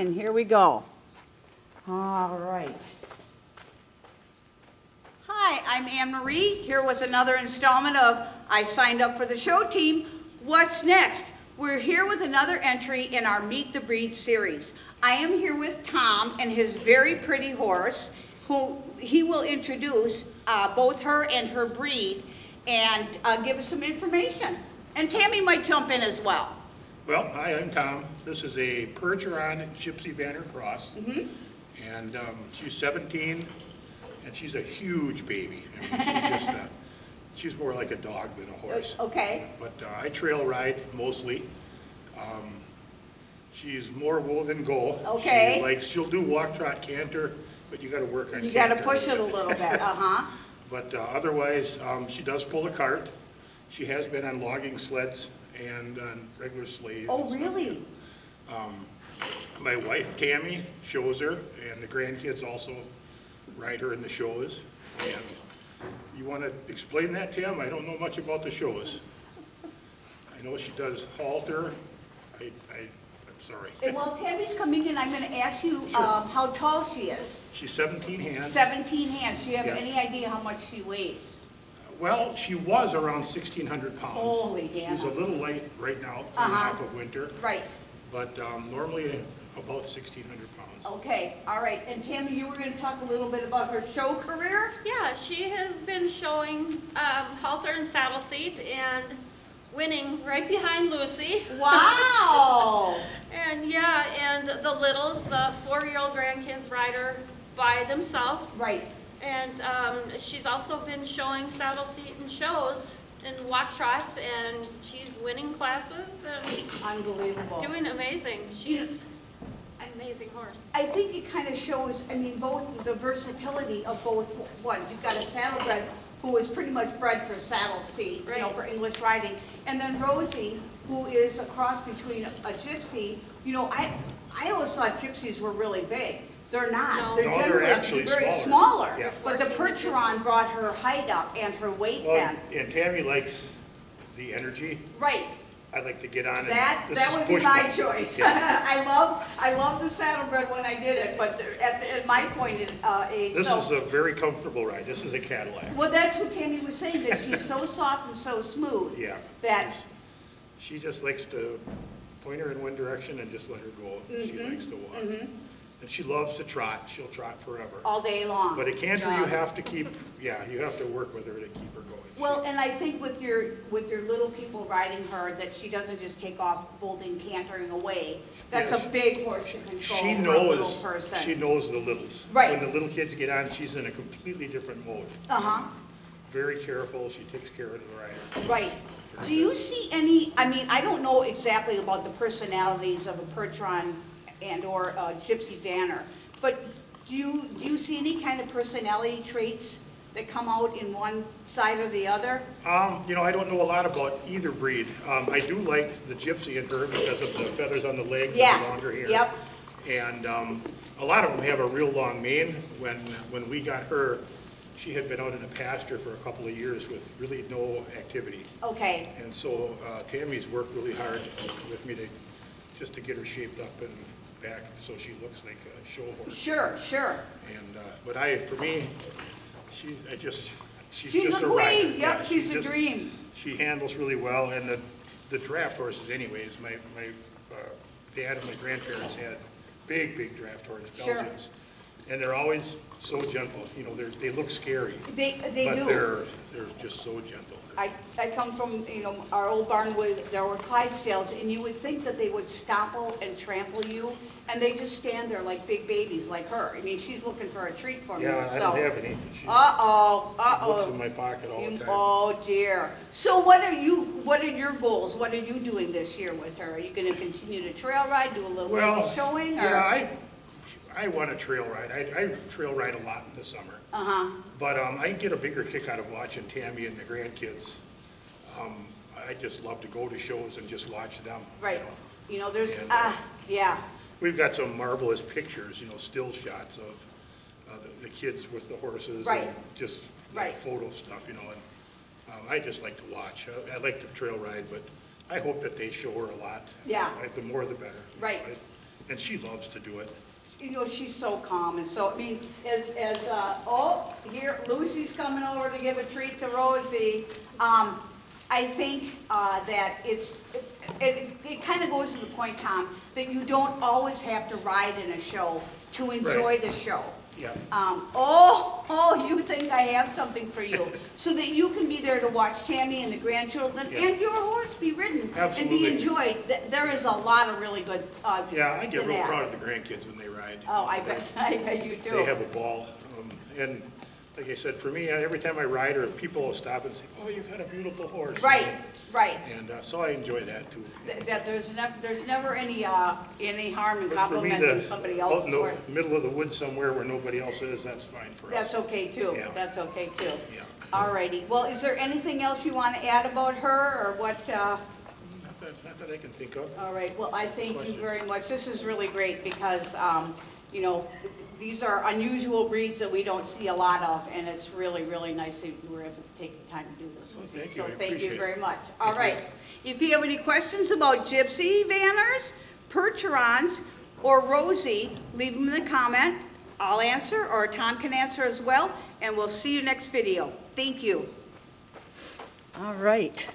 and here we go. All right. Hi, I'm Anne Marie, here with another installment of I Signed Up for the Show Team. What's next? We're here with another entry in our Meet the Breed series. I am here with Tom and his very pretty horse, who he will introduce both her and her breed and give us some information. And Tammy might jump in as well. Well, hi, I'm Tom. This is a Percheron Gypsy Vanner Cross. And she's 17, and she's a huge baby. I mean, she's more like a dog than a horse. Okay. But I trail ride mostly. She's more wool than go. Okay. She'll do walk, trot, canter, but you got to work on canter. You got to push it a little bit, But otherwise, she does pull a cart. She has been on logging sleds and on regular sleighs. Oh, really? My wife, Tammy, shows her, and the grandkids also ride her in the shows. And you want to explain that, Tim? I don't know much about the shows. I know she does halter. I'm sorry. Well, Tammy's coming in. I'm going to ask you Sure. how tall she is. She's 17 hands. 17 hands. Do you have Yeah. any idea how much she weighs? Well, she was around 1,600 pounds. Holy Hannah. She's a little light right now, coming off of winter. Right. But normally about 1,600 pounds. Okay. All right. And Tammy, you were going to talk a little bit about her show career? Yeah, she has been showing halter and saddle seat and winning right behind Lucy. Wow. And yeah, and the littles, the 4-year-old grandkids ride her by themselves. Right. And she's also been showing saddle seat and shows and walk trots, and she's winning classes and Unbelievable. doing amazing. She's an amazing horse. I think it kind of shows, I mean, both the versatility of both ones. You've got a saddlebred who is pretty much bred for saddle seat, you know, Right. for English riding. And then Rosie, who is a cross between a gypsy. You know, I always thought gypsies were really big. They're not. No. They're No, they're generally actually very smaller. smaller. Yeah. But the 14 to Percheron brought her height up and her weight Well, then. and Tammy likes the energy. Right. I like to get on it. That would be my choice. Yeah. I love the saddlebred when I did it, but at my point in age. This so- is a very comfortable ride. This is a Cadillac. Well, that's what Tammy was saying, that she's so soft and so smooth. Yeah. That, She just likes to point her in one direction and just let her go. She likes to walk. And she loves to trot. She'll trot forever. all day long. But a canter, you Jog. have to keep, you have to work with her to keep her going. Well, and I think with your little people riding her, that she doesn't just take off bolting, cantering away. That's Yes. a big horse to control She for a little knows, person. she knows the littles. Right. When the little kids get on, she's in a completely different mode. Uh-huh, Very careful. She takes care of the rider. right. Do you see any, I mean, I don't know exactly about the personalities of a Percheron and/or a Gypsy Vanner, but do you see any kind of personality traits that come out in one side or the other? I don't know a lot about either breed. I do like the Gypsy in her because of the feathers on the legs Yeah, and the longer hair. yep. And a lot of them have a real long mane. When we got her, she had been out in the pasture for a couple of years with really no activity. Okay, And so Tammy's worked really hard with me just to get her shaped up and back so she looks like a show horse. sure. And for me, she's She's just a a rider. queen, Yeah, yep, she's a just- dream. She handles really well, and the draft horses anyways, my dad and my grandparents had big draft horses, Sure. Belgians. And they're always so gentle, they look scary. They But do. they're just so gentle. I come from, our old barn where there were Clydesdales, and you would think that they would stomple and trample you, and they just stand there like big babies, like her. I mean, she's looking for a treat for me, Yeah, so. I don't have any. She Uh-oh. looks in my pocket all the time. Oh, dear. So what are your goals? What are you doing this year with her? Are you gonna continue to trail ride, do a little Well, baby showing, or? yeah, I want to trail ride. I trail ride a lot in the summer. Uh-huh, But I get a bigger kick out of watching Tammy and the grandkids. I just love to go to shows and just watch them. right. There's, And, yeah, We've got some marvelous pictures, still shots of the kids with the horses. Right. And just Right. photo stuff, and I just like to watch. I like to trail ride, but I hope that they show her a lot. Yeah. The more the better. Right. and she loves to do it. You know, she's so calm, and so, I mean, oh, here, Lucy's coming over to give a treat to Rosie. I think that it kind of goes to the point, Tom, that you don't always have to ride in a show to enjoy Right. the show. Yeah. You think I have something for you, so that you can be there to watch Tammy and the grandchildren Yeah. and your horse be ridden and Absolutely. be enjoyed. There is a lot of really good, Yeah, I get to real that. proud of the grandkids when they ride. Oh, I bet you do. They have a ball. And like I said, for me, every time I ride her, people will stop and say, oh, you got a beautiful horse. Right, right. And so I enjoy that too. That there's never any harm in But for me, complimenting somebody out else's in the horse. middle of the woods somewhere where nobody else is, that's fine for us. That's okay too, Yeah. that's okay too. Yeah. All righty, well, is there anything else you want to add about her, or what, Not that I can think of. all right, well, I thank you Questions? very much. This is really great because, you know, these are unusual breeds that we don't see a lot of, and it's really, really nice that you were able to take the time to do this with me. Thank you, So I thank you appreciate it. very much. All Thank right, you. if you have any questions about Gypsy, Vanners, Percherons, or Rosie, leave them in the comment. I'll answer, or Tom can answer as well, and we'll see you next video. Thank you. All right.